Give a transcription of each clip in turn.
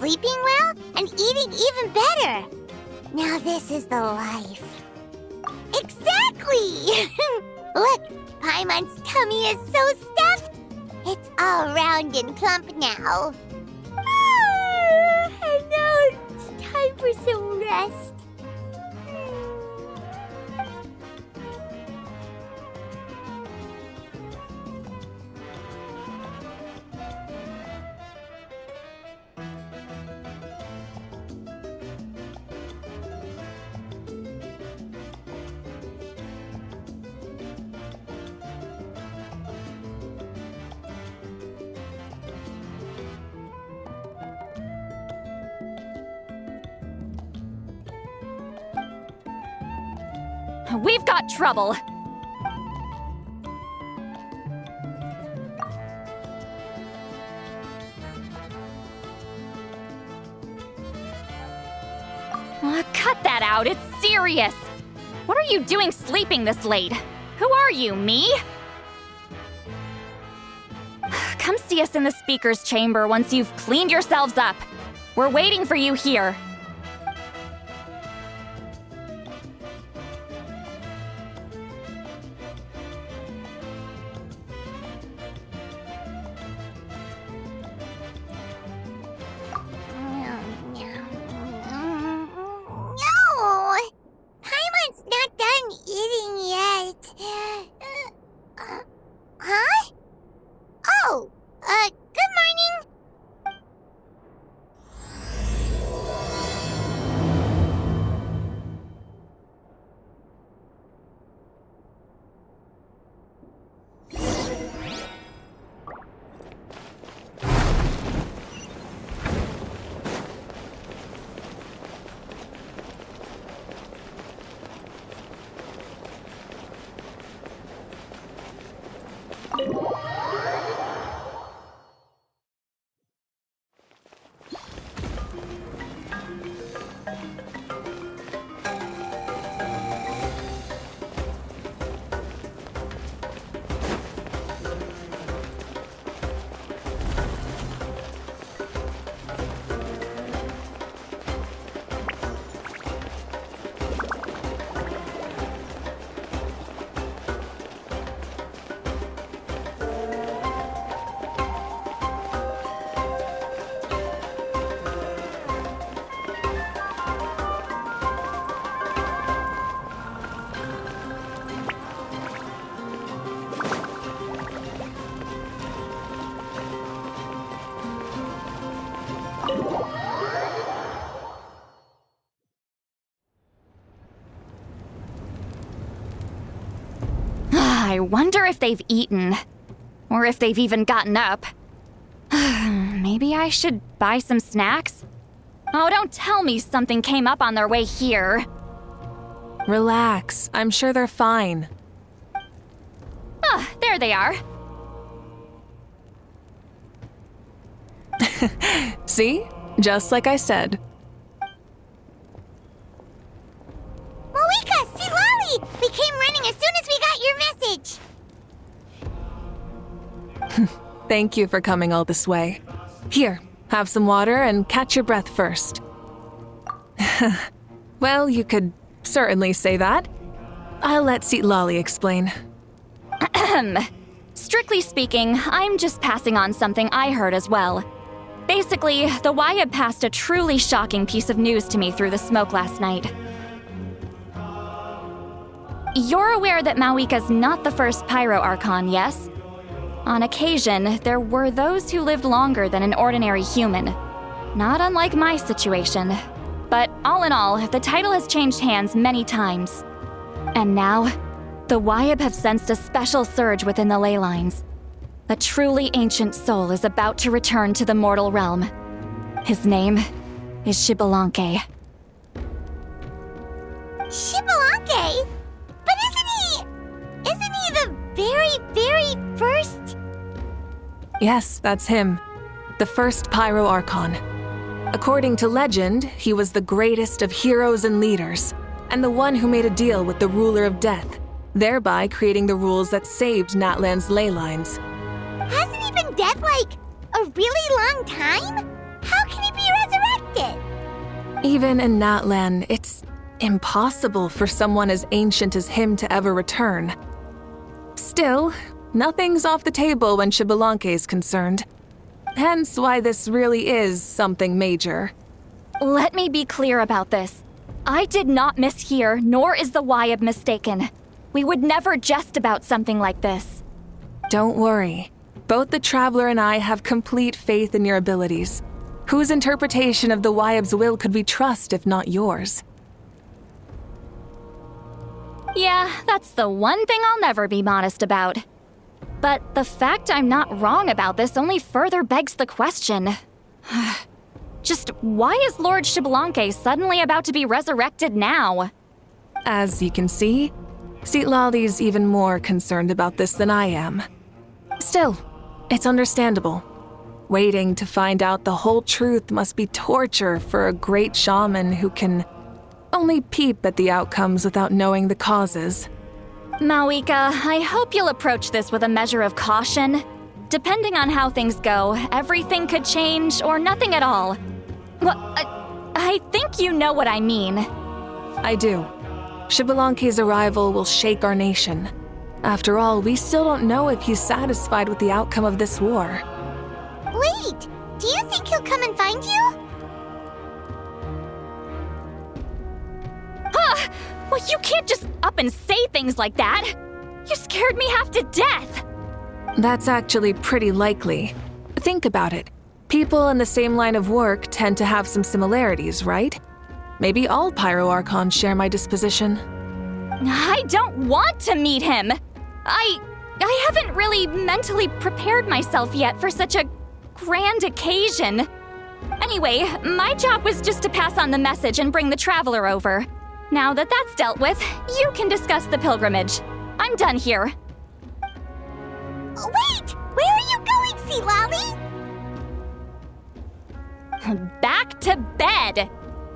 sleeping well, and eating even better. Now this is the life. Exactly! Look, Paimon's tummy is so stuffed. It's all round and plump now. And now it's time for some rest. We've got trouble. Cut that out, it's serious. What are you doing sleeping this late? Who are you, me? Come see us in the speaker's chamber once you've cleaned yourselves up. We're waiting for you here. Good morning. I wonder if they've eaten. Or if they've even gotten up. Maybe I should buy some snacks? Oh, don't tell me something came up on their way here. Relax. I'm sure they're fine. Ah, there they are. See? Just like I said. Moika, see Lolly! We came running as soon as we got your message. Thank you for coming all this way. Here, have some water and catch your breath first. Well, you could certainly say that. I'll let Seat Lolly explain. Strictly speaking, I'm just passing on something I heard as well. Basically, the Wyab passed a truly shocking piece of news to me through the smoke last night. You're aware that Mawika's not the first Pyro Archon, yes? On occasion, there were those who lived longer than an ordinary human. Not unlike my situation. But all in all, the title has changed hands many times. And now, the Wyab have sensed a special surge within the ley lines. A truly ancient soul is about to return to the mortal realm. His name is Xbalanque. Xbalanque? But isn't he the very first? Yes, that's him. The first Pyro Archon. According to legend, he was the greatest of heroes and leaders, and the one who made a deal with the ruler of death, thereby creating the rules that saved Natlan's ley lines. Hasn't he been dead like a really long time? How can he be resurrected? resurrected. Even in Natlan, it's impossible for someone as ancient as him to ever return. Still, nothing's off the table when Xbalanque is concerned. Hence why this really is something major. Let me be clear about this. I did not mishear, nor is the Wyab mistaken. We would never jest about something like this. Don't worry. Both the Traveler and I have complete faith in your abilities. Whose interpretation of the Wyab's will could we trust if not yours? Yeah, that's the one thing I'll never be modest about. But the fact I'm not wrong about this only further begs the question. Just why is Lord Xbalanque suddenly about to be resurrected now? As you can see, Citlali's even more concerned about this than I am. Still, it's understandable. Waiting to find out the whole truth must be torture for a great shaman who can only peep at the outcomes without knowing the causes. Mawika, I hope you'll approach this with a measure of caution. Depending on how things go, everything could change or nothing at all. Well, I think you know what I mean. I do. Xbalanque's arrival will shake our nation. After all, we still don't know if he's satisfied with the outcome of this war. Wait, do you think he'll come and find you? Well, you can't just up and say things like that. You scared me half to death. That's actually pretty likely. Think about it. People in the same line of work tend to have some similarities, right? Maybe all Pyro Archons share my disposition. I don't want to meet him. I haven't really mentally prepared myself yet for such a grand occasion. Anyway, my job was just to pass on the message and bring the Traveler over. Now that that's dealt with, you can discuss the pilgrimage. I'm done here. Wait! Where are you going, Citlali? Back to bed!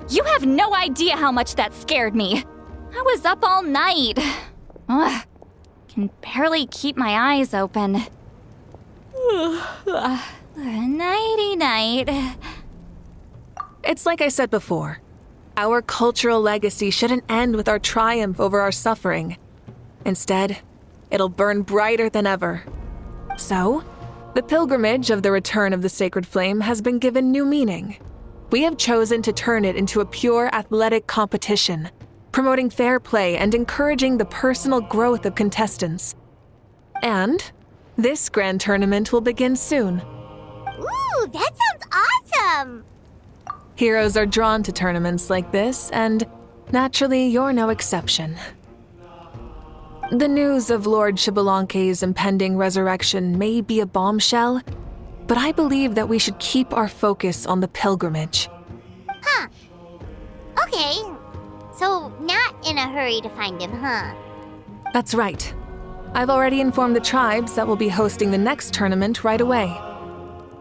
You have no idea how much that scared me. I was up all night. Ugh, can barely keep my eyes open. Nighty-night. It's like I said before. Our cultural legacy shouldn't end with our triumph over our suffering. Instead, it'll burn brighter than ever. So, the pilgrimage of the return of the sacred flame has been given new meaning. We have chosen to turn it into a pure athletic competition, promoting fair play and encouraging the personal growth of contestants. And this grand tournament will begin soon. Ooh, that sounds awesome! Heroes are drawn to tournaments like this, and naturally, you're no exception. The news of Lord Xbalanque's impending resurrection may be a bombshell, but I believe that we should keep our focus on the pilgrimage. Huh. Okay. So, not in a hurry to find him, huh? That's right. I've already informed the tribes that we'll be hosting the next tournament right away.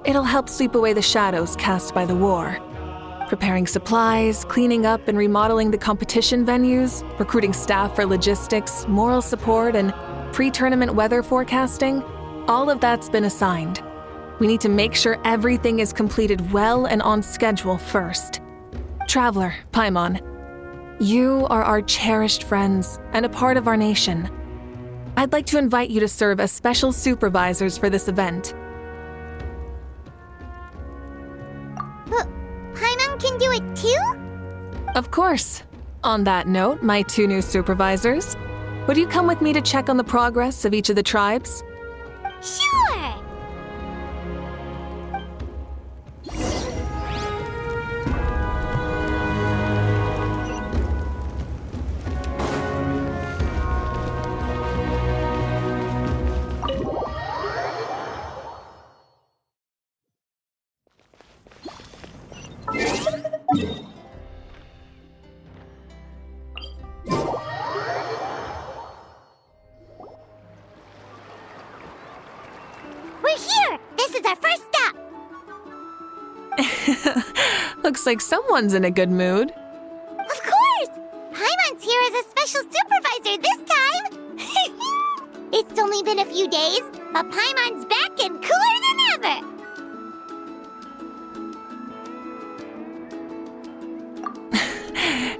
It'll help sweep away the shadows cast by the war. Preparing supplies, cleaning up and remodeling the competition venues, recruiting staff for logistics, moral support, and pre-tournament weather forecasting, all of that's been assigned. We need to make sure everything is completed well and on schedule first. Traveler, Paimon, you are our cherished friends and a part of our nation. I'd like to invite you to serve as special supervisors for this event. Paimon can do it too? Of course. On that note, my 2 new supervisors, would you come with me to check on the progress of each of the tribes? Sure! We're here! This is our first stop! Looks like someone's in a good mood. Of course! Paimon's here as a special supervisor this time! It's only been a few days, but Paimon's back and cooler than ever!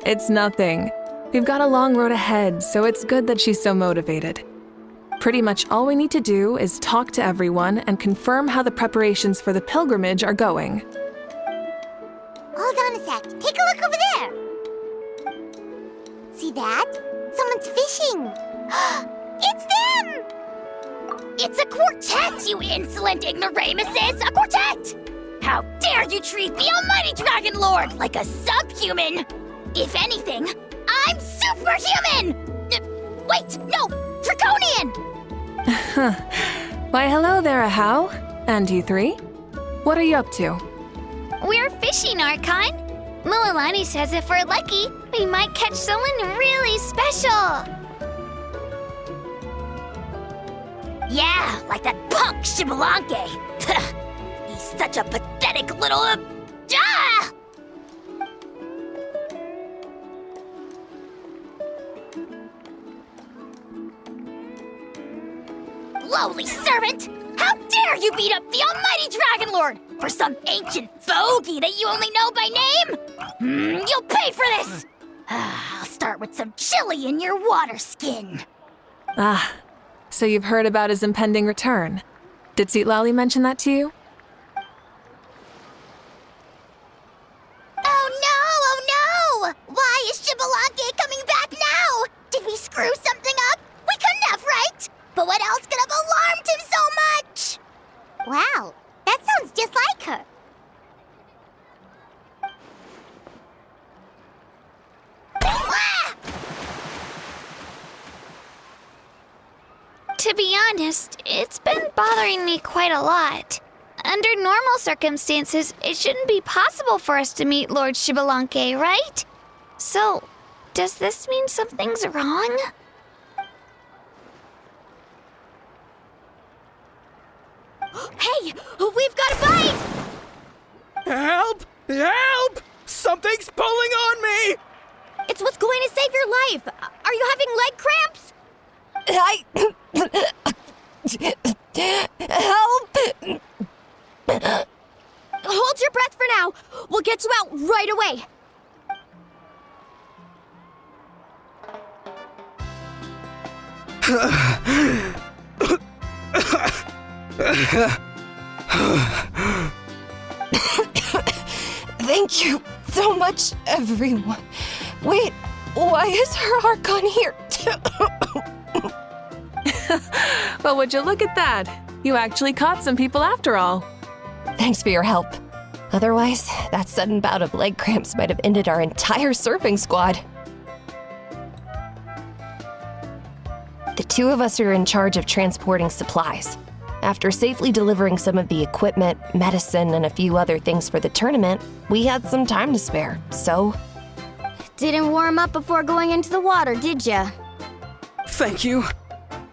It's nothing. We've got a long road ahead, so it's good that she's so motivated. Pretty much all we need to do is talk to everyone and confirm how the preparations for the pilgrimage are going. Hold on a sec. Take a look over there. See that? Someone's fishing. It's them! It's a quartet, you insolent ignoramuses! A quartet! How dare you treat the almighty Dragon Lord like a subhuman! If anything, I'm superhuman! Wait, no! Draconian! Why, hello there, Ahau. And you three? What are you up to? We're fishing, Archon. Mualani says if we're lucky, we might catch someone really special. Yeah, like that punk Shibalanke. He's such a pathetic little... ah! Lowly servant! How dare you beat up the almighty Dragon Lord for some ancient fogey that you only know by name? You'll pay for this! I'll start with some chili in your water skin. Ah, so you've heard about his impending return. Did Lali mention that to you? Oh no! Why is Shibalanke coming back now? Did we screw something up? We couldn't have, right? But what else could have alarmed him so much? Wow, that sounds just like her. Ah! To be honest, it's been bothering me quite a lot. Under normal circumstances, it shouldn't be possible for us to meet Lord Shibalanke, right? So, does this mean something's wrong? Hey, we've got a bite! Help! Help! Something's pulling on me! It's what's going to save your life. Are you having leg cramps? Help! Hold your breath for now. We'll get you out right away. Thank you so much, everyone. Wait, why is her Archon here? Well, would you look at that? You actually caught some people after all. Thanks for your help. Otherwise, that sudden bout of leg cramps might have ended our entire surfing squad. The two of us are in charge of transporting supplies. After safely delivering some of the equipment, medicine, and a few other things for the tournament, we had some time to spare, so... Didn't warm up before going into the water, did ya? Thank you.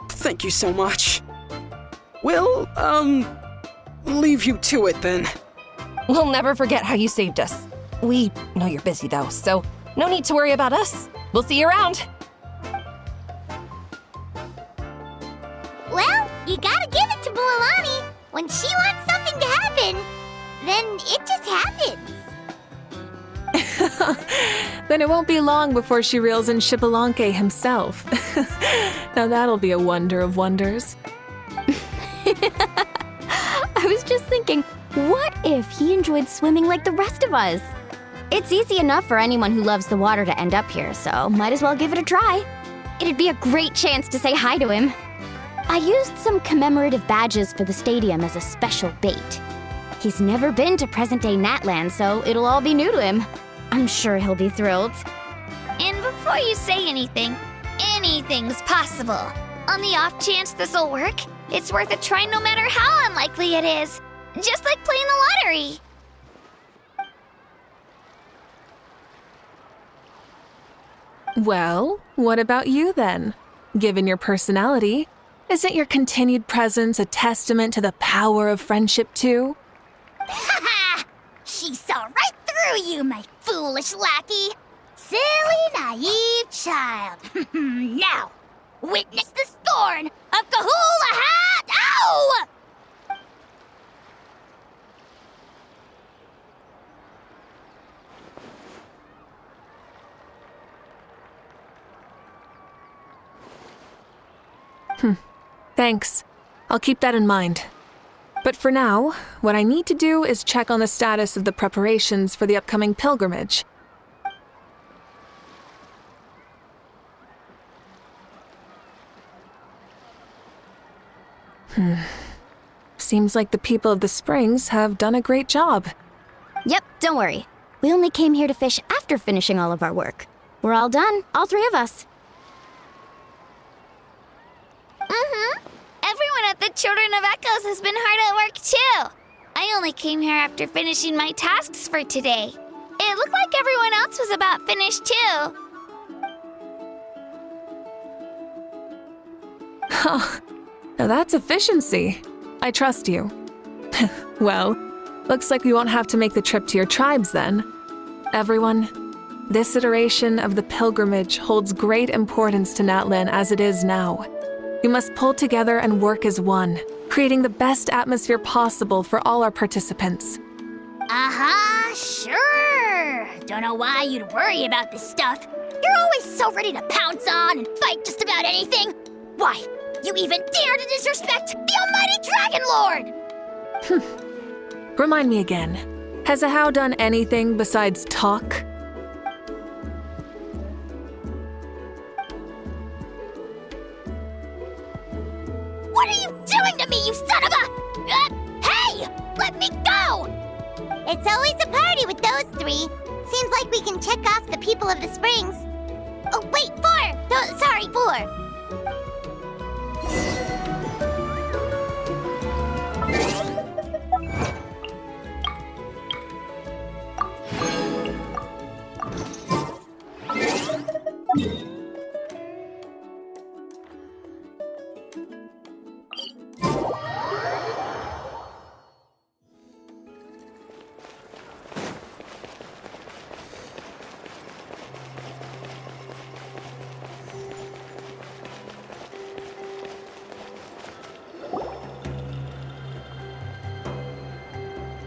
Thank you so much. We'll, leave you to it then. We'll never forget how you saved us. We know you're busy though, so no need to worry about us. We'll see you around. Well, you gotta give it to Mualani. When she wants something to happen, then it just happens. Then it won't be long before she reels in Shibalanke himself. Now that'll be a wonder of wonders. I was just thinking, what if he enjoyed swimming like the rest of us? It's easy enough for anyone who loves the water to end up here, so might as well give it a try. It'd be a great chance to say hi to him. I used some commemorative badges for the stadium as a special bait. He's never been to present-day Natland, so it'll all be new to him. I'm sure he'll be thrilled. And before you say anything, anything's possible. On the off chance this'll work, it's worth a try no matter how unlikely it is. Just like playing the lottery. Well, what about you then? Given your personality, isn't your continued presence a testament to the power of friendship too? Ha ha! She saw right through you, my foolish lackey. Silly, naive child. Now, witness the scorn of Kahula Hat! Ow! Thanks. I'll keep that in mind. But for now, what I need to do is check on the status of the preparations for the upcoming pilgrimage. Seems like the people of the springs have done a great job. Yep, don't worry. We only came here to fish after finishing all of our work. We're all done, all three of us. Everyone at the Children of Echoes has been hard at work too. I only came here after finishing my tasks for today. It looked like everyone else was about finished too. Oh, now that's efficiency. I trust you. Well, looks like we won't have to make the trip to your tribes then. Everyone, this iteration of the pilgrimage holds great importance to Natlan as it is now. We must pull together and work as one, creating the best atmosphere possible for all our participants. Sure. Don't know why you'd worry about this stuff. You're always so ready to pounce on and fight just about anything. Why, you even dare to disrespect the almighty Dragon Lord! Remind me again, has Ahau done anything besides talk? What are you doing to me, you son of a... hey! Let me go! It's always a party with those three. Seems like we can check off the people of the springs. Oh, wait, 4! Oh, sorry, 4.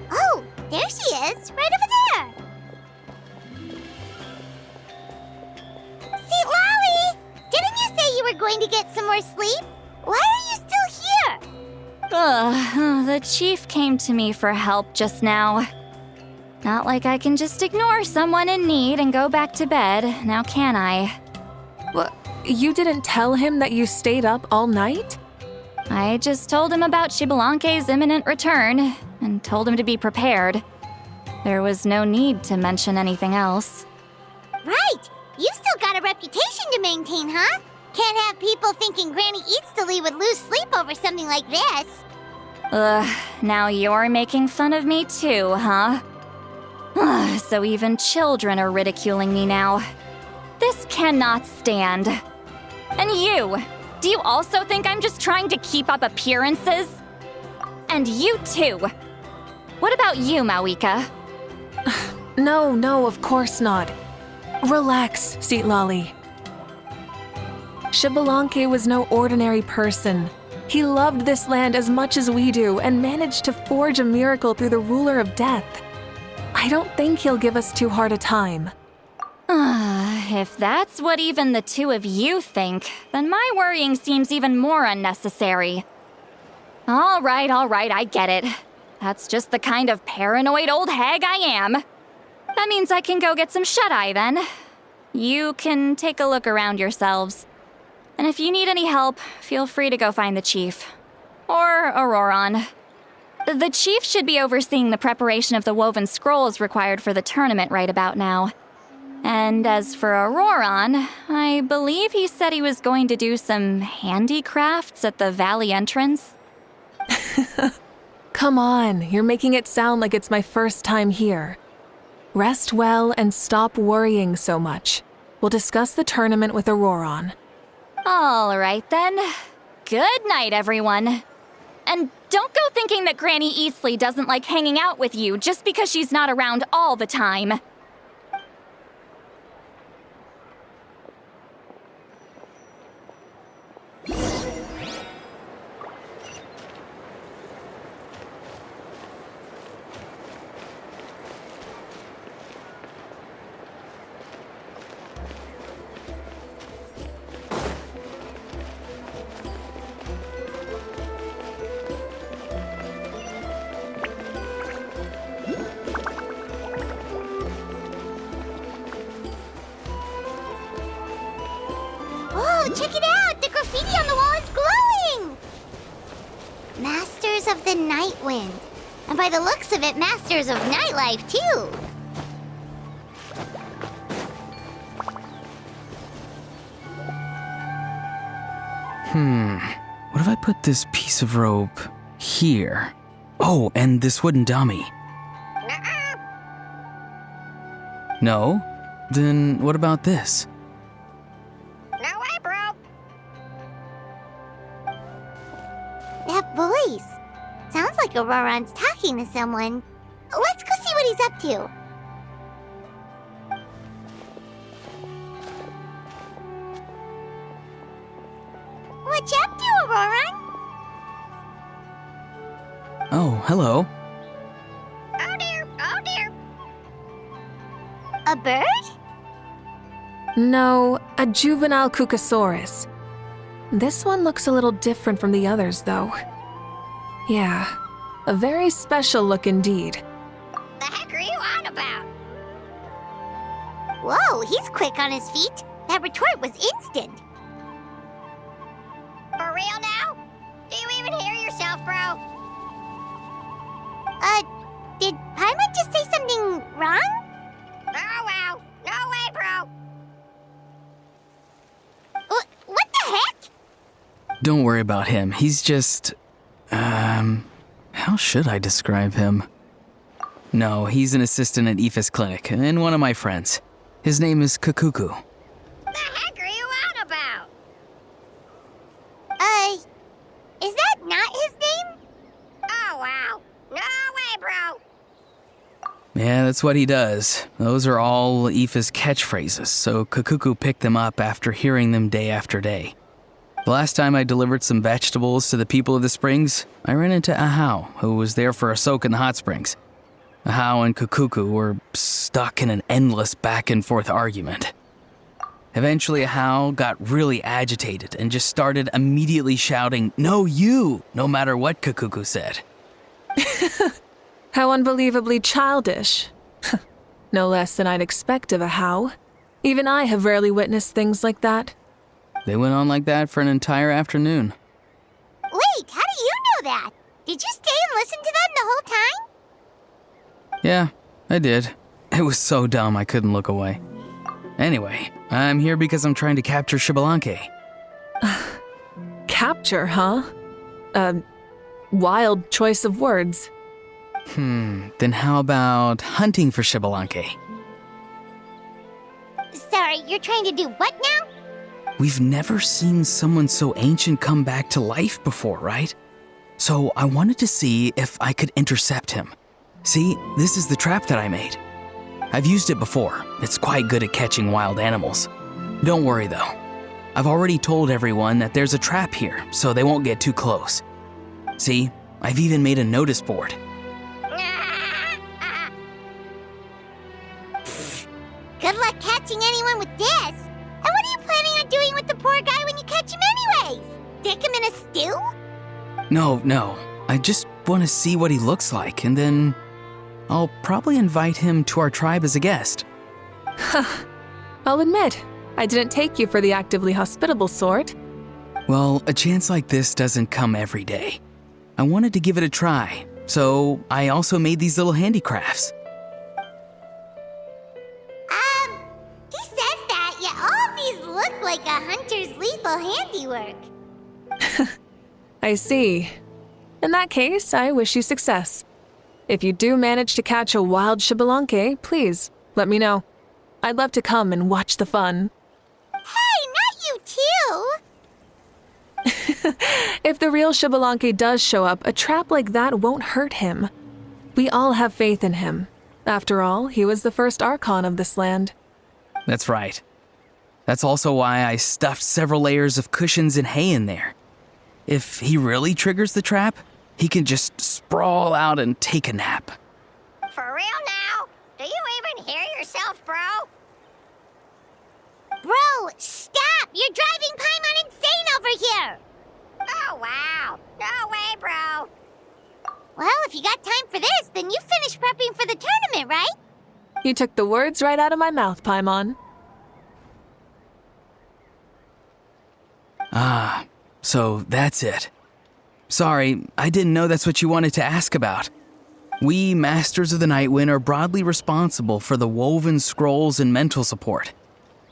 Oh, there she is, right over there. See, Lolly, didn't you say you were going to get some more sleep? Why are you still here? The chief came to me for help just now. Not like I can just ignore someone in need and go back to bed, now can I? What? You didn't tell him that you stayed up all night? I just told him about Xbalanque's imminent return, and told him to be prepared. There was no need to mention anything else. Right, you still got a reputation to maintain, huh? Can't have people thinking Granny Eatstily would lose sleep over something like this. Now you're making fun of me too, huh? So even children are ridiculing me now. This cannot stand. And you! Do you also think I'm just trying to keep up appearances? And you too! What about you, Mawika? No, of course not. Relax, Seatlolly. Xbalanque was no ordinary person. He loved this land as much as we do and managed to forge a miracle through the ruler of death. I don't think he'll give us too hard a time. If that's what even the two of you think, then my worrying seems even more unnecessary. All right, I get it. That's just the kind of paranoid old hag I am. That means I can go get some shut-eye then. You can take a look around yourselves. And if you need any help, feel free to go find the chief. Or Auroron. The chief should be overseeing the preparation of the woven scrolls required for the tournament right about now. And as for Auroron, I believe he said he was going to do some handicrafts at the valley entrance. Come on, you're making it sound like it's my first time here. Rest well and stop worrying so much. We'll discuss the tournament with Auroron. All right then. Good night, everyone. And don't go thinking that Granny Eastly doesn't like hanging out with you just because she's not around all the time. Masters of the Night Wind. And by the looks of it, Masters of Nightlife, too. What if I put this piece of rope here? Oh, and this wooden dummy. No? Then what about this? No way, bro. That voice. Sounds like Auroron's talking to someone. Let's go see what he's up to. What you up to, Auroron? Oh, hello. Oh dear, oh dear. A bird? No, a juvenile Cucosaurus. This one looks a little different from the others, though. Yeah, a very special look indeed. The heck are you on about? Whoa, he's quick on his feet. That retort was instant. For real now? Do you even hear yourself, bro? Did Paimon just say something wrong? Oh, wow. No way, bro. What the heck? Don't worry about him. He's just... how should I describe him? No, he's an assistant at Aoife's clinic, and one of my friends. His name is Kakuku. The heck are you on about? Is that not his name? Oh, wow. No way, bro. Yeah, that's what he does. Those are all Aoife's catchphrases, so Kakuku picked them up after hearing them day after day. The last time I delivered some vegetables to the people of the springs, I ran into Ahau, who was there for a soak in the hot springs. Ahau and Kakuku were stuck in an endless back-and-forth argument. Eventually, Ahau got really agitated and just started immediately shouting, "No, you!" no matter what Kakuku said. How unbelievably childish. No less than I'd expect of a How. Even I have rarely witnessed things like that. They went on like that for an entire afternoon. Wait, how do you know that? Did you stay and listen to them the whole time? Yeah, I did. It was so dumb I couldn't look away. Anyway, I'm here because I'm trying to capture Xbalanque. Capture, huh? Wild choice of words. Then how about hunting for Xbalanque? Sorry, you're trying to do what now? We've never seen someone so ancient come back to life before, right? So I wanted to see if I could intercept him. See, this is the trap that I made. I've used it before. It's quite good at catching wild animals. Don't worry though. I've already told everyone that there's a trap here, so they won't get too close. See, I've even made a notice board. Good luck catching anyone with this. And what are you planning on doing with the poor guy when you catch him anyways? Stick him in a stew? No. I just want to see what he looks like, and then I'll probably invite him to our tribe as a guest. I'll admit, I didn't take you for the actively hospitable sort. Well, a chance like this doesn't come every day. I wanted to give it a try, so I also made these little handicrafts. He says that, yet all of these look like a hunter's lethal handiwork. I see. In that case, I wish you success. If you do manage to catch a wild Xbalanque, please, let me know. I'd love to come and watch the fun. Hey, not you too! If the real Xbalanque does show up, a trap like that won't hurt him. We all have faith in him. After all, he was the first Archon of this land. That's right. That's also why I stuffed several layers of cushions and hay in there. If he really triggers the trap, he can just sprawl out and take a nap. For real now? Do you even hear yourself, bro? Bro, stop! You're driving Paimon insane over here! Oh, wow. No way, bro. Well, if you got time for this, then you finished prepping for the tournament, right? You took the words right out of my mouth, Paimon. Ah, so that's it. Sorry, I didn't know that's what you wanted to ask about. We, Masters of the Nightwind, are broadly responsible for the woven scrolls and mental support.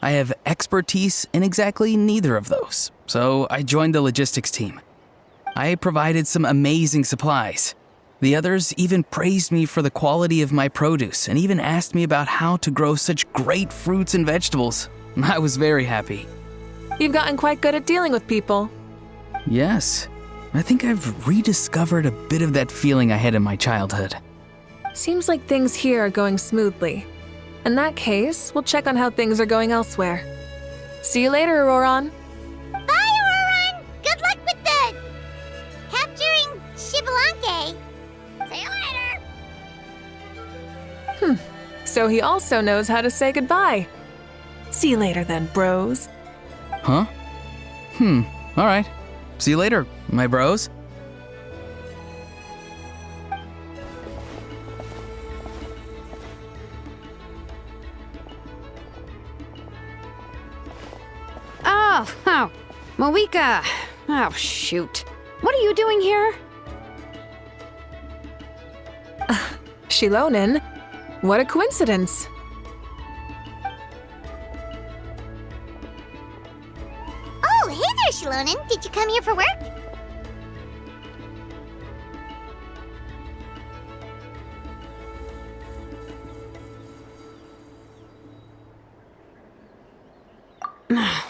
I have expertise in exactly neither of those, so I joined the logistics team. I provided some amazing supplies. The others even praised me for the quality of my produce and even asked me about how to grow such great fruits and vegetables. I was very happy. You've gotten quite good at dealing with people. Yes, I think I've rediscovered a bit of that feeling I had in my childhood. Seems like things here are going smoothly. In that case, we'll check on how things are going elsewhere. See you later, Auroron. Bye, Auroron! Good luck with the... capturing Shibalanke. See you later! So he also knows how to say goodbye. See you later then, bros. Huh? All right. See you later, my bros. Oh, Moeka. Oh, shoot. What are you doing here? Shilonen? What a coincidence. Oh, hey there, Shilonen. Did you come here for work?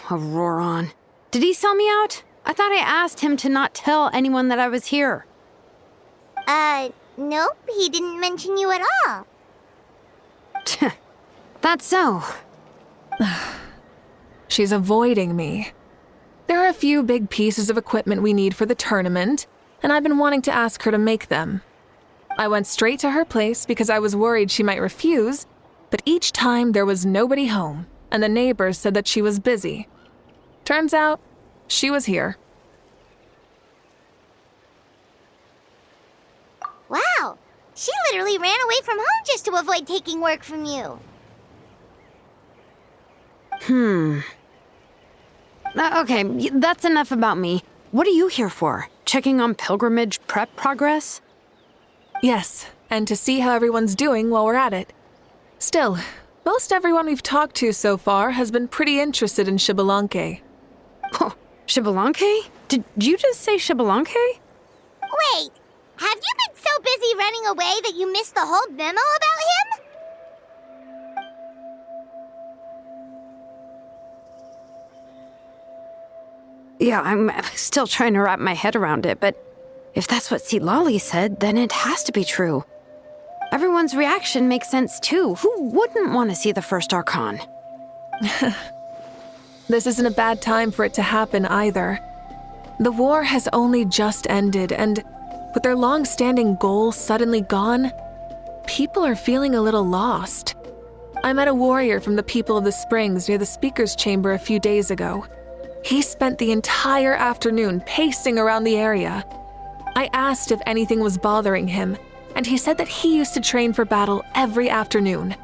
Auroron. Did he sell me out? I thought I asked him to not tell anyone that I was here. Nope, he didn't mention you at all. That's so. She's avoiding me. There are a few big pieces of equipment we need for the tournament, and I've been wanting to ask her to make them. I went straight to her place because I was worried she might refuse, but each time there was nobody home, and the neighbors said that she was busy. Turns out, she was here. Wow, she literally ran away from home just to avoid taking work from you. Okay, that's enough about me. What are you here for? Checking on pilgrimage prep progress? Yes, and to see how everyone's doing while we're at it. Still, most everyone we've talked to so far has been pretty interested in Shibalanke. Oh, Shibalanke? Did you just say Shibalanke? Wait, have you been so busy running away that you missed the whole memo about him? Yeah, I'm still trying to wrap my head around it, but if that's what Lolly said, then it has to be true. Everyone's reaction makes sense too. Who wouldn't want to see the first Archon? This isn't a bad time for it to happen either. The war has only just ended, and with their long-standing goal suddenly gone, people are feeling a little lost. I met a warrior from the People of the Springs near the Speaker's Chamber a few days ago. He spent the entire afternoon pacing around the area. I asked if anything was bothering him, and he said that he used to train for battle every afternoon.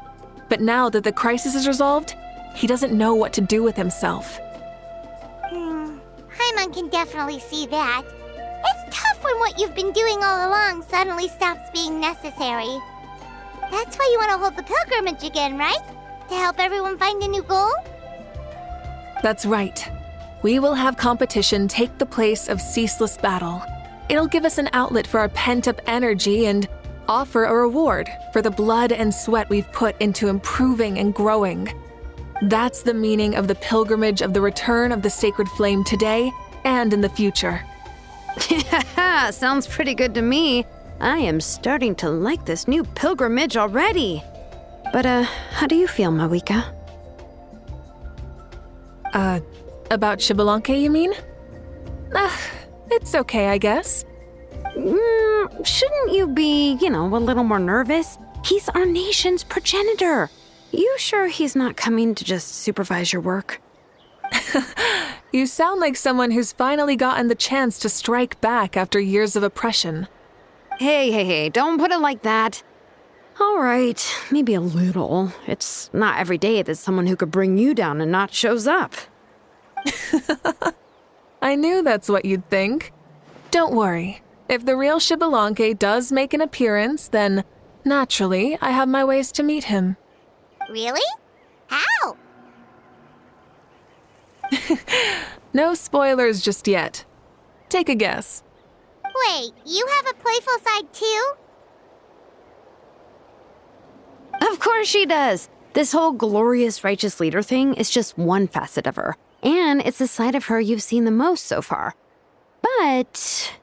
But now that the crisis is resolved, he doesn't know what to do with himself. Paimon can definitely see that. It's tough when what you've been doing all along suddenly stops being necessary. That's why you want to hold the pilgrimage again, right? To help everyone find a new goal? That's right. We will have competition take the place of ceaseless battle. It'll give us an outlet for our pent-up energy and offer a reward for the blood and sweat we've put into improving and growing. That's the meaning of the pilgrimage of the return of the sacred flame today and in the future. Sounds pretty good to me. I am starting to like this new pilgrimage already. But, how do you feel, Moeka? About Shibalanke, you mean? It's okay, I guess. Shouldn't you be, a little more nervous? He's our nation's progenitor. You sure he's not coming to just supervise your work? You sound like someone who's finally gotten the chance to strike back after years of oppression. Hey, don't put it like that. All right, maybe a little. It's not every day that someone who could bring you down and not shows up. I knew that's what you'd think. Don't worry. If the real Xbalanque does make an appearance, then naturally I have my ways to meet him. Really? How? No spoilers just yet. Take a guess. Wait, you have a playful side too? Of course she does. This whole glorious righteous leader thing is just one facet of her. And it's the side of her you've seen the most so far. But...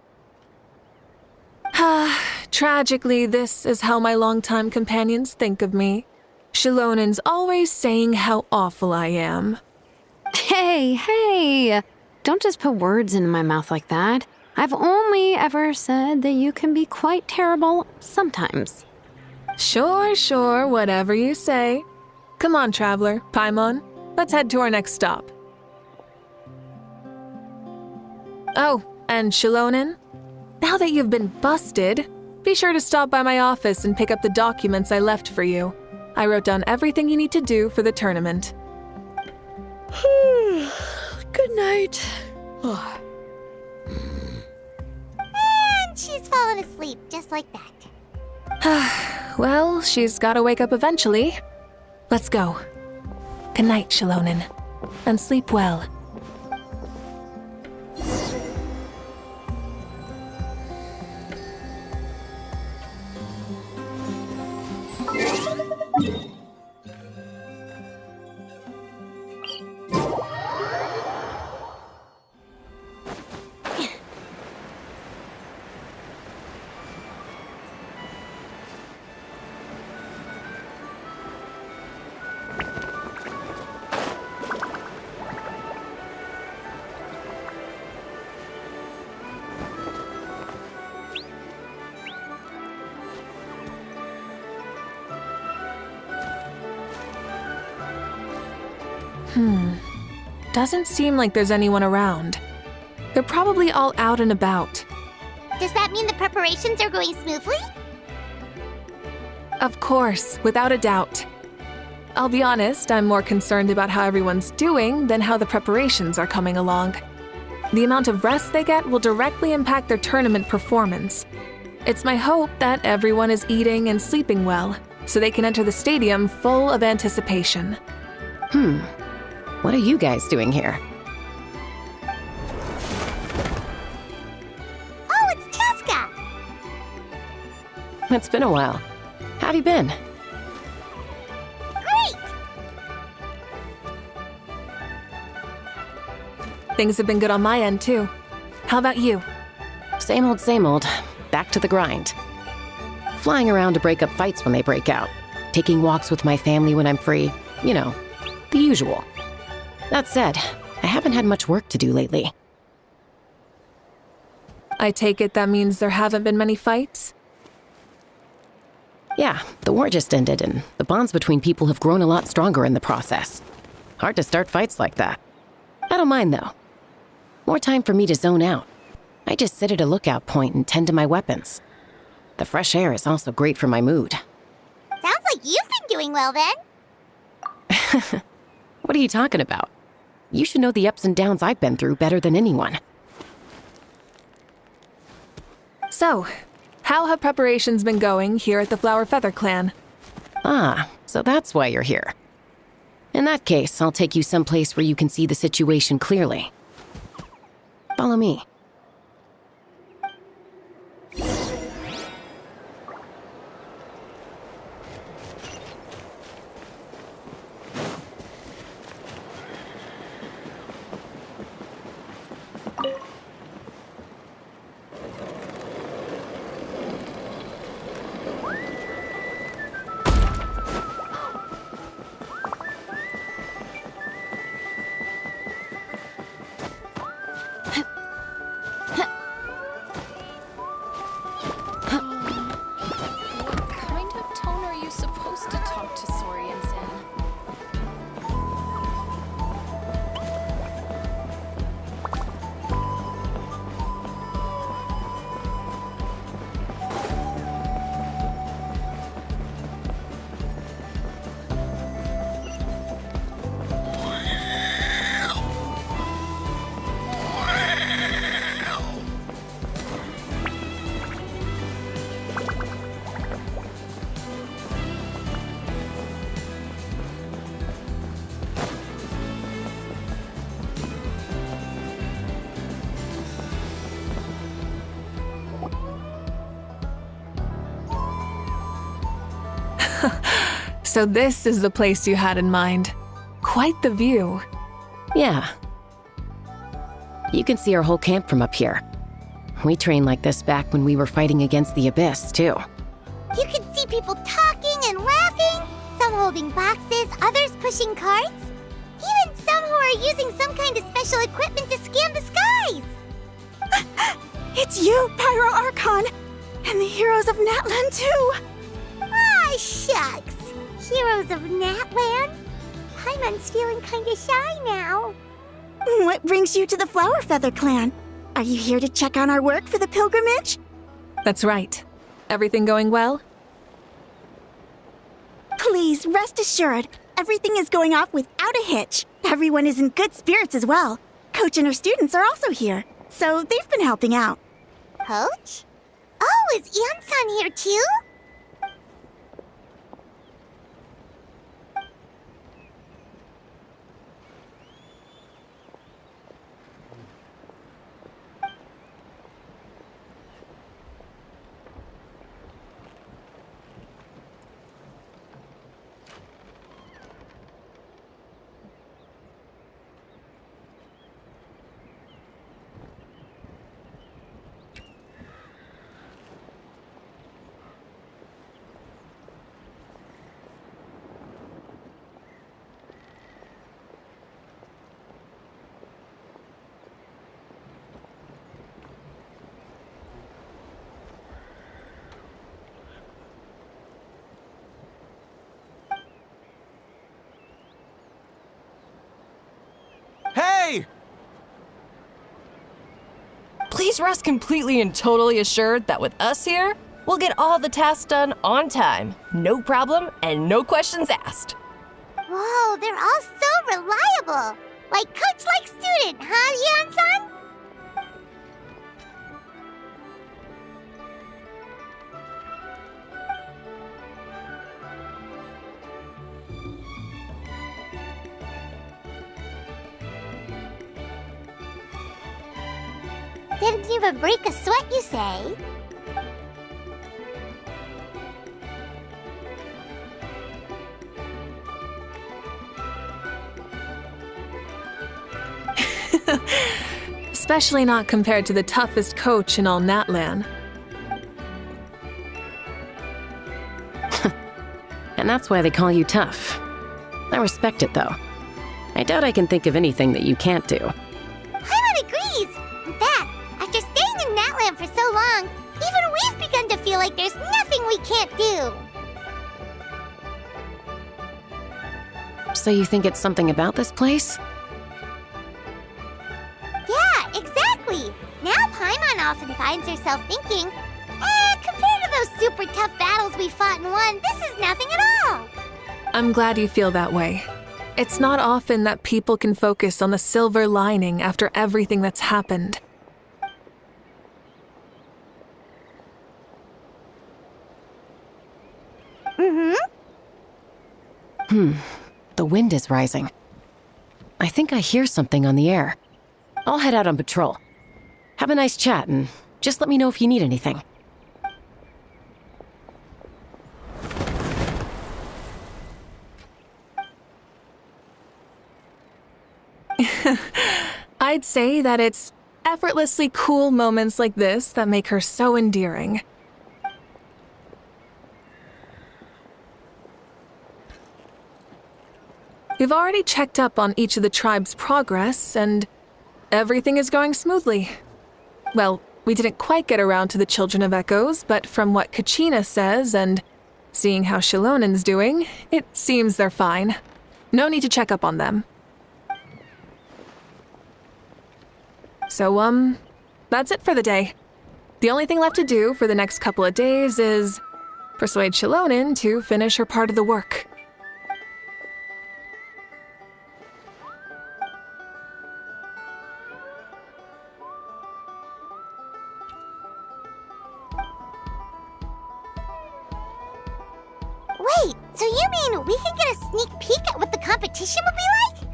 Tragically, this is how my longtime companions think of me. Shilonen's always saying how awful I am. Hey! Don't just put words into my mouth like that. I've only ever said that you can be quite terrible sometimes. Sure, whatever you say. Come on, traveler, Paimon. Let's head to our next stop. Oh, and Shilonen? Now that you've been busted, be sure to stop by my office and pick up the documents I left for you. I wrote down everything you need to do for the tournament. Good night. And she's fallen asleep just like that. Well, she's gotta wake up eventually. Let's go. Good night, Shilonen. And sleep well. Doesn't seem like there's anyone around. They're probably all out and about. Does that mean the preparations are going smoothly? Of course, without a doubt. I'll be honest, I'm more concerned about how everyone's doing than how the preparations are coming along. The amount of rest they get will directly impact their tournament performance. It's my hope that everyone is eating and sleeping well, so they can enter the stadium full of anticipation. What are you guys doing here? Oh, it's Cheska! It's been a while. How have you been? Great! Things have been good on my end, too. How about you? Same old, back to the grind. Flying around to break up fights when they break out. Taking walks with my family when I'm free. You know, the usual. That said, I haven't had much work to do lately. I take it that means there haven't been many fights? Yeah, the war just ended, and the bonds between people have grown a lot stronger in the process. Hard to start fights like that. I don't mind, though. More time for me to zone out. I just sit at a lookout point and tend to my weapons. The fresh air is also great for my mood. Sounds like you've been doing well then. What are you talking about? You should know the ups and downs I've been through better than anyone. So, how have preparations been going here at the Flower Feather Clan? Ah, so that's why you're here. In that case, I'll take you someplace where you can see the situation clearly. Follow me. So this is the place you had in mind. Quite the view. Yeah. You can see our whole camp from up here. We trained like this back when we were fighting against the Abyss, too. You can see people talking and laughing, some holding boxes, others pushing carts. Even some who are using some kind of special equipment to scan the skies. It's you, Pyro Archon! And the heroes of Natlan, too! Ah, shucks. Heroes of Natlan? Paimon's feeling kinda shy now. What brings you to the Flower Feather Clan? Are you here to check on our work for the pilgrimage? That's right. Everything going well? Please, rest assured, everything is going off without a hitch. Everyone is in good spirits as well. Coach and her students are also here, so they've been helping out. Coach? Oh, is Ian-san here too? Hey! Please rest completely and totally assured that with us here, we'll get all the tasks done on time, no problem, and no questions asked. Whoa, they're all so reliable. Like coach like student, huh, Ian-san? Didn't even break a sweat, you say? Especially not compared to the toughest coach in all Natlan. And that's why they call you tough. I respect it, though. I doubt I can think of anything that you can't do. Paimon agrees! In fact, after staying in Natlan for so long, even we've begun to feel like there's nothing we can't do. So you think it's something about this place? Yeah, exactly! Now Paimon often finds herself thinking, compared to those super tough battles we fought and won, this is nothing at all! I'm glad you feel that way. It's not often that people can focus on the silver lining after everything that's happened. The wind is rising. I think I hear something on the air. I'll head out on patrol. Have a nice chat and just let me know if you need anything. I'd say that it's effortlessly cool moments like this that make her so endearing. We've already checked up on each of the tribe's progress, and everything is going smoothly. Well, we didn't quite get around to the Children of Echoes, but from what Kachina says and seeing how Shilonen's doing, it seems they're fine. No need to check up on them. So, that's it for the day. The only thing left to do for the next couple of days is persuade Shilonen to finish her part of the work. Wait, so you mean we can get a sneak peek at what the competition will be like?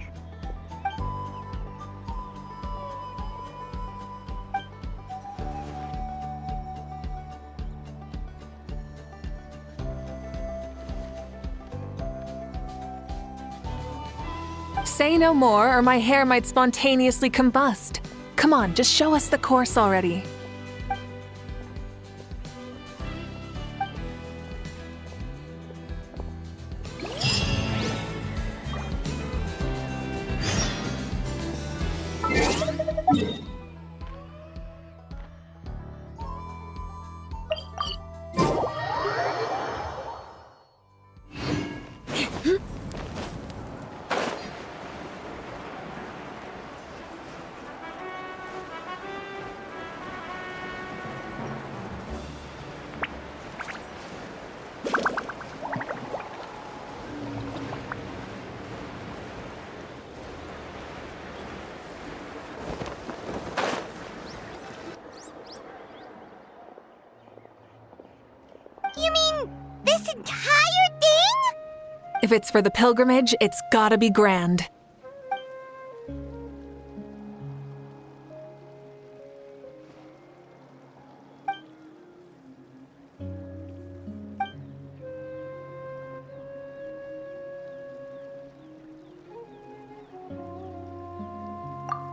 Say no more, or my hair might spontaneously combust. Come on, just show us the course already. You mean this entire thing? If it's for the pilgrimage, it's gotta be grand.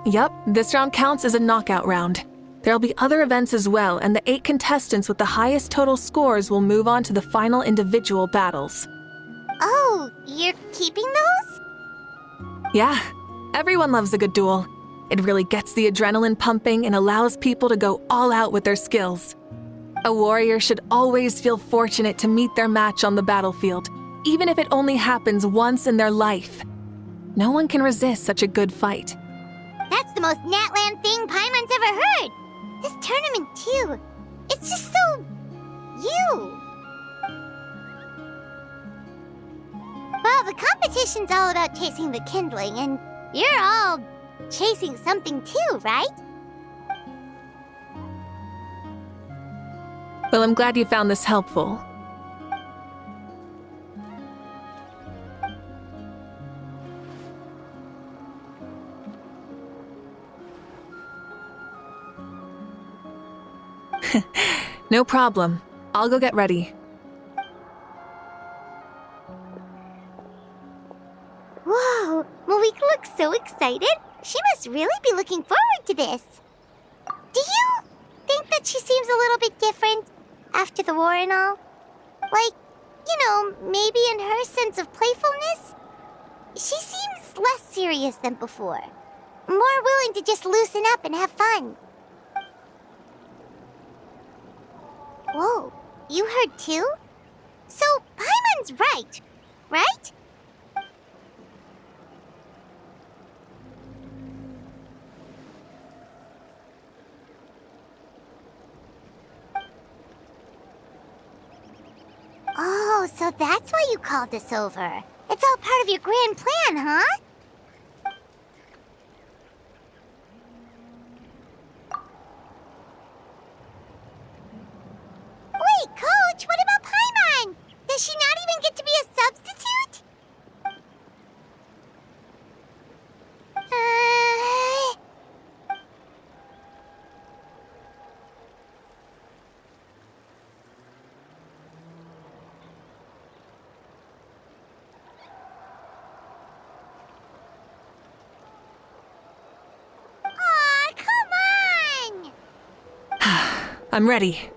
Yup, this round counts as a knockout round. There'll be other events as well, and the 8 contestants with the highest total scores will move on to the final individual battles. Oh, you're keeping those? Yeah, everyone loves a good duel. It really gets the adrenaline pumping and allows people to go all out with their skills. A warrior should always feel fortunate to meet their match on the battlefield, even if it only happens once in their life. No one can resist such a good fight. That's the most Natland thing Paimon's ever heard. This tournament, too. It's just so... you. Well, the competition's all about chasing the kindling, and you're all chasing something too, right? Well, I'm glad you found this helpful. No problem. I'll go get ready. Whoa, Malika looks so excited. She must really be looking forward to this. Do you think that she seems a little bit different after the war and all? Like, you know, maybe in her sense of playfulness? She seems less serious than before. More willing to just loosen up and have fun. Whoa, you heard too? So, Paimon's right, right? Oh, so that's why you called us over. It's all part of your grand plan, huh? Wait, Coach, what about Paimon? Does she not even get to be a substitute? Aw, come on! I'm ready.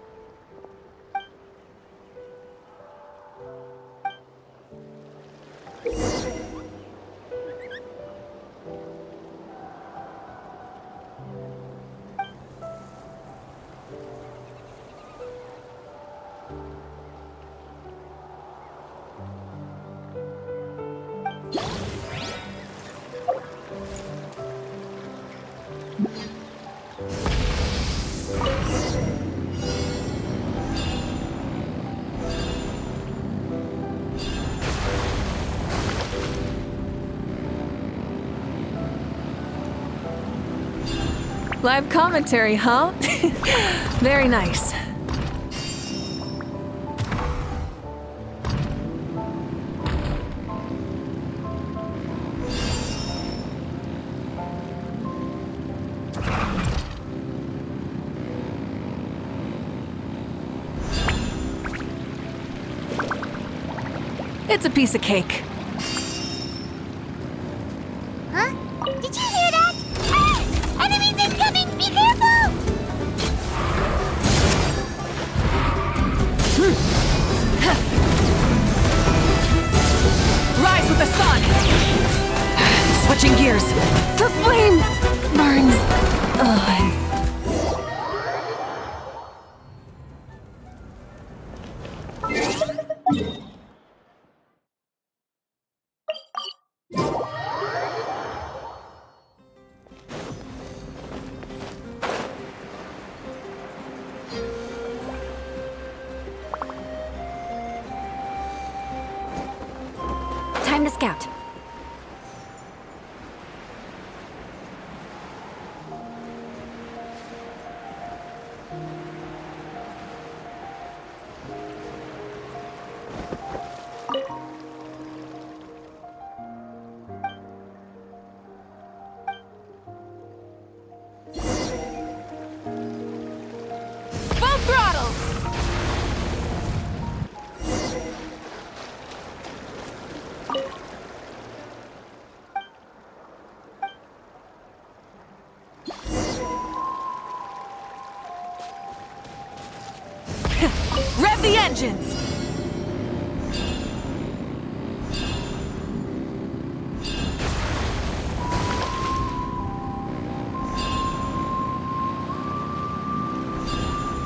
Live commentary, huh? Very nice. It's a piece of cake. Rise with the sun! Switching gears. The flame burns. Ugh. Time to scout. Full throttle! Rev the engines!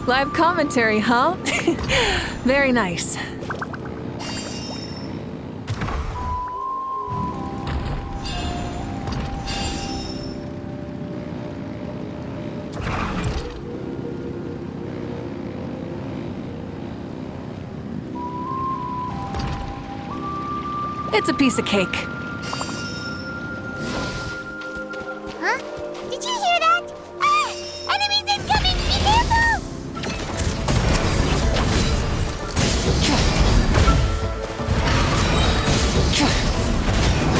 Live commentary, huh? Very nice. It's a piece of cake. Huh? Did you hear that? Ah! Enemies incoming! Be careful!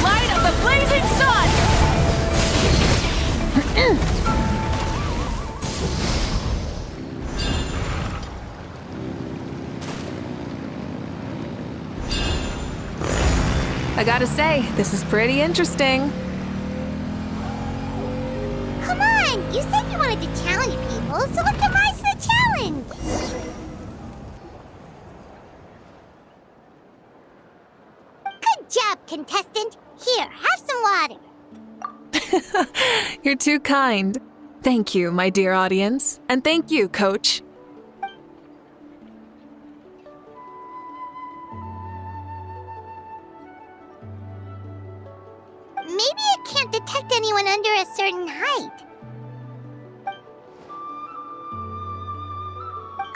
Light of the blazing sun! I gotta say, this is pretty interesting. Come on! You said you wanted to challenge people, so let's demise the challenge! Good job, contestant! Here, have some water! You're too kind. Thank you, my dear audience. And thank you, Coach. Maybe it can't detect anyone under a certain height.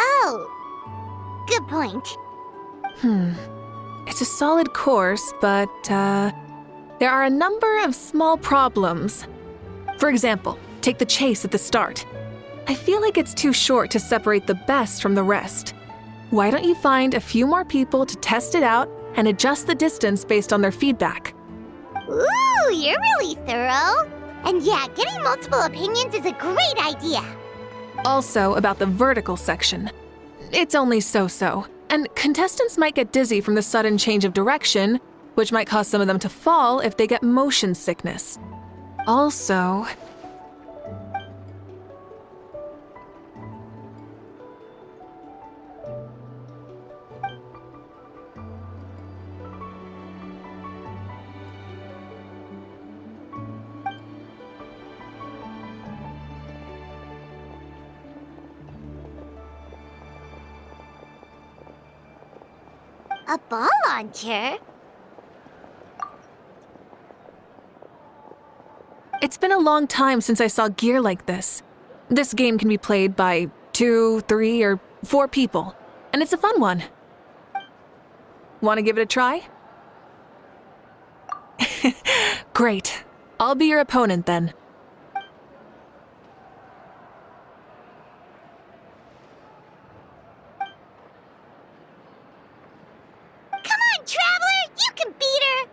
Oh, good point. It's a solid course, but, there are a number of small problems. For example, take the chase at the start. I feel like it's too short to separate the best from the rest. Why don't you find a few more people to test it out and adjust the distance based on their feedback? Ooh, you're really thorough. And yeah, getting multiple opinions is a great idea. Also, about the vertical section. It's only so-so, and contestants might get dizzy from the sudden change of direction, which might cause some of them to fall if they get motion sickness. Also... A ball launcher? It's been a long time since I saw gear like this. This game can be played by 2, 3, or 4 people, and it's a fun one. Want to give it a try? Great. I'll be your opponent then. Come on, Traveler! You can beat her!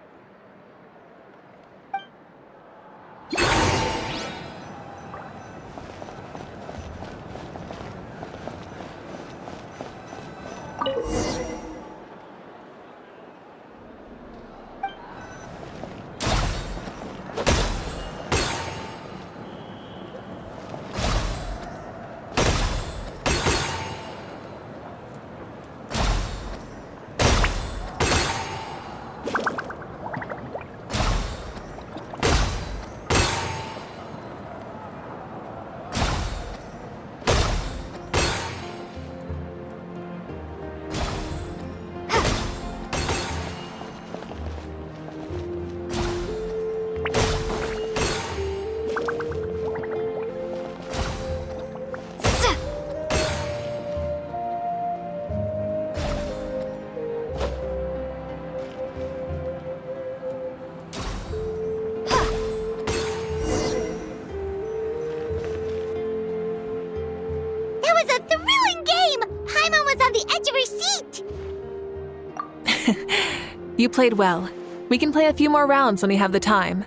You played well. We can play a few more rounds when we have the time.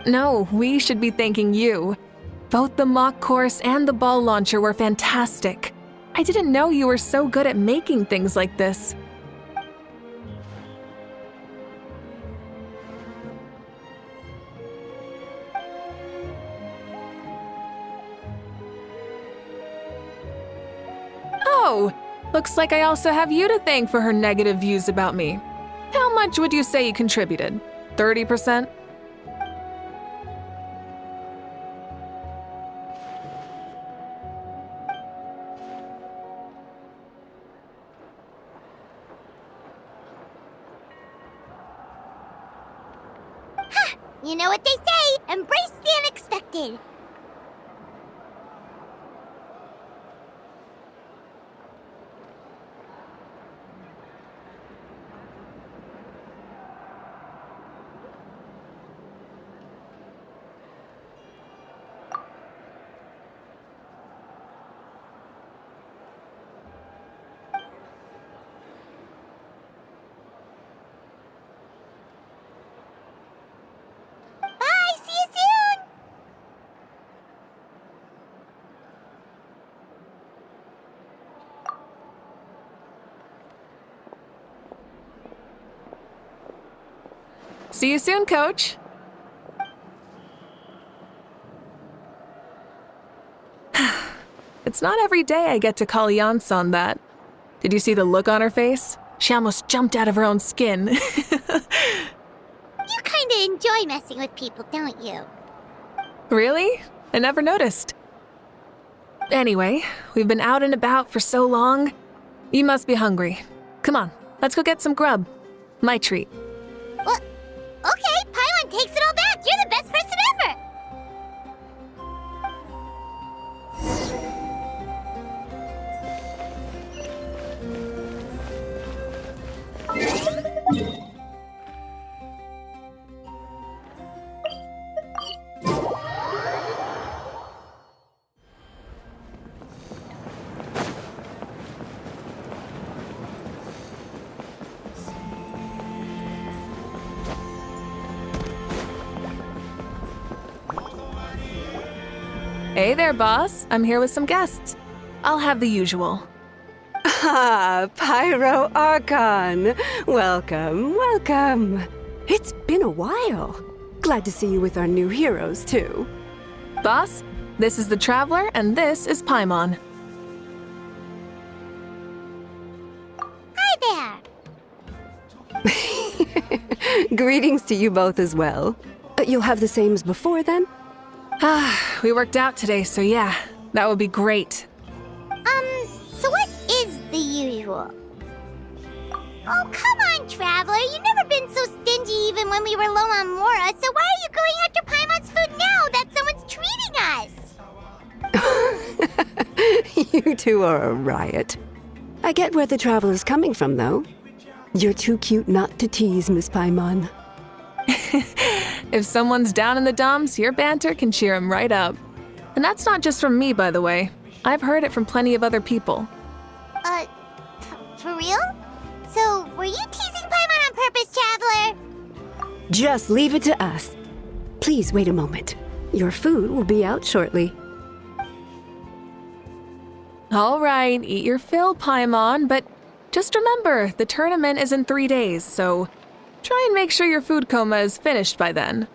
No, we should be thanking you. Both the mock course and the ball launcher were fantastic. I didn't know you were so good at making things like this. Oh, looks like I also have you to thank for her negative views about me. How much would you say you contributed? 30%? You know what they say, embrace the unexpected. See you soon, Coach. It's not every day I get to call Yansan that. Did you see the look on her face? She almost jumped out of her own skin. You kinda enjoy messing with people, don't you? Really? I never noticed. Anyway, we've been out and about for so long. You must be hungry. Come on, let's go get some grub. My treat. Well, okay, Paimon takes it all back. You're the best person ever. Hey there, boss. I'm here with some guests. I'll have the usual. Ah, Pyro Archon. Welcome, welcome. It's been a while. Glad to see you with our new heroes, too. Boss, this is the Traveler, and this is Paimon. Hi there. Greetings to you both as well. You'll have the same as before, then? We worked out today, so yeah, that would be great. So what is the usual? Oh, come on, Traveler. You've never been so stingy even when we were low on Mora, so why are you going after Paimon's food now that someone's treating us? You two are a riot. I get where the Traveler's coming from, though. You're too cute not to tease, Miss Paimon. If someone's down in the dumps, your banter can cheer him right up. And that's not just from me, by the way. I've heard it from plenty of other people. For real? So, were you teasing Paimon on purpose, Traveler? Just leave it to us. Please wait a moment. Your food will be out shortly. All right, eat your fill, Paimon, but just remember, the tournament is in 3 days, so try and make sure your food coma is finished by then.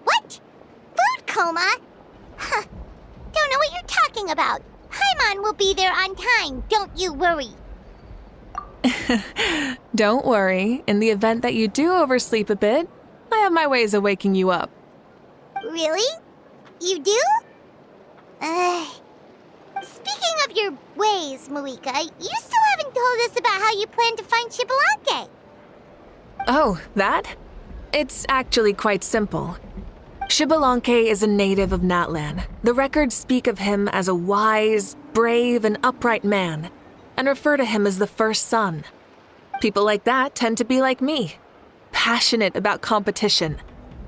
What? Food coma? Huh. Don't know what you're talking about. Paimon will be there on time, don't you worry. Don't worry, in the event that you do oversleep a bit, I have my ways of waking you up. Really? You do? Speaking of your ways, Malika, you still haven't told us about how you plan to find Xbalanque. Oh, that? It's actually quite simple. Xbalanque is a native of Natlan. The records speak of him as a wise, brave, and upright man, and refer to him as the first son. People like that tend to be like me, passionate about competition.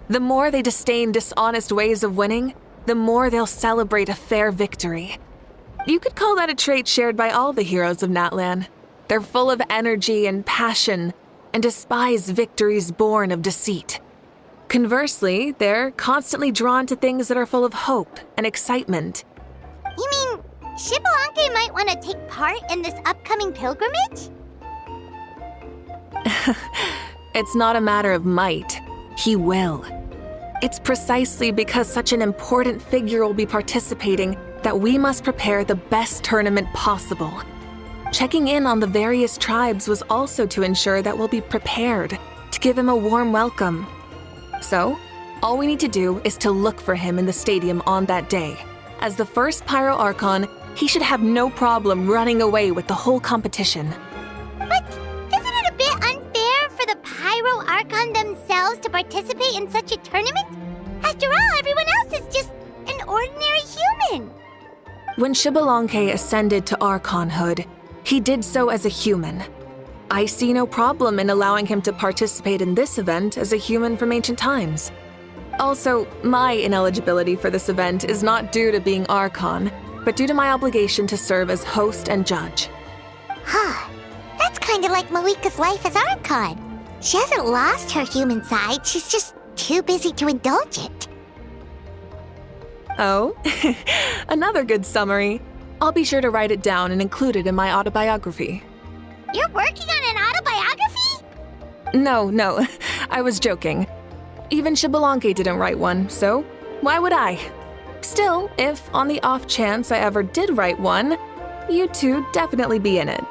The more they disdain dishonest ways of winning, the more they'll celebrate a fair victory. You could call that a trait shared by all the heroes of Natlan. They're full of energy and passion, and despise victories born of deceit. Conversely, they're constantly drawn to things that are full of hope and excitement. You mean Xbalanque might want to take part in this upcoming pilgrimage? It's not a matter of might. He will. It's precisely because such an important figure will be participating that we must prepare the best tournament possible. Checking in on the various tribes was also to ensure that we'll be prepared to give him a warm welcome. So, all we need to do is to look for him in the stadium on that day. As the first Pyro Archon, he should have no problem running away with the whole competition. But isn't it a bit unfair for the Pyro Archon themselves to participate in such a tournament? After all, everyone else is just an ordinary human. When Xbalanque ascended to Archonhood, he did so as a human. I see no problem in allowing him to participate in this event as a human from ancient times. Also, my ineligibility for this event is not due to being Archon, but due to my obligation to serve as host and judge. Huh. That's kind of like Malika's life as Archon. She hasn't lost her human side, she's just too busy to indulge it. Oh, another good summary. I'll be sure to write it down and include it in my autobiography. You're working on an autobiography? No, I was joking. Even Xbalanque didn't write one, so why would I? Still, if on the off chance I ever did write one, you two definitely be in it.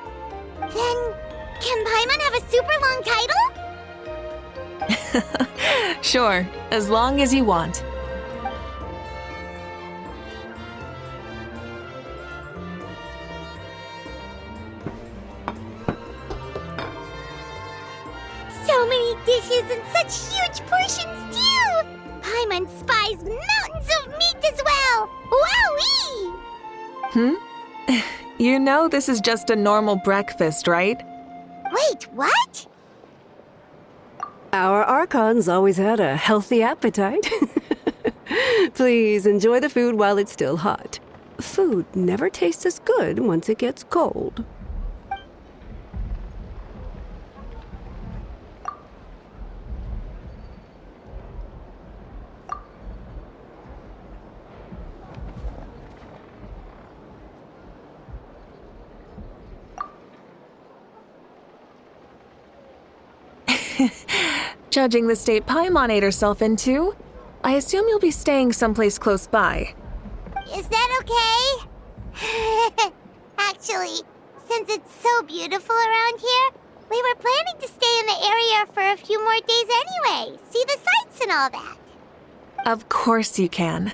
Then, can Paimon have a super long title? Sure, as long as you want. So many dishes and such huge portions, too! Paimon spies mountains of meat as well! Wowee! You know this is just a normal breakfast, right? Wait, what? Our Archons always had a healthy appetite. Please enjoy the food while it's still hot. Food never tastes as good once it gets cold. Judging the state Paimon ate herself into, I assume you'll be staying someplace close by. Is that okay? Actually, since it's so beautiful around here, we were planning to stay in the area for a few more days anyway. See the sights and all that. Of course you can.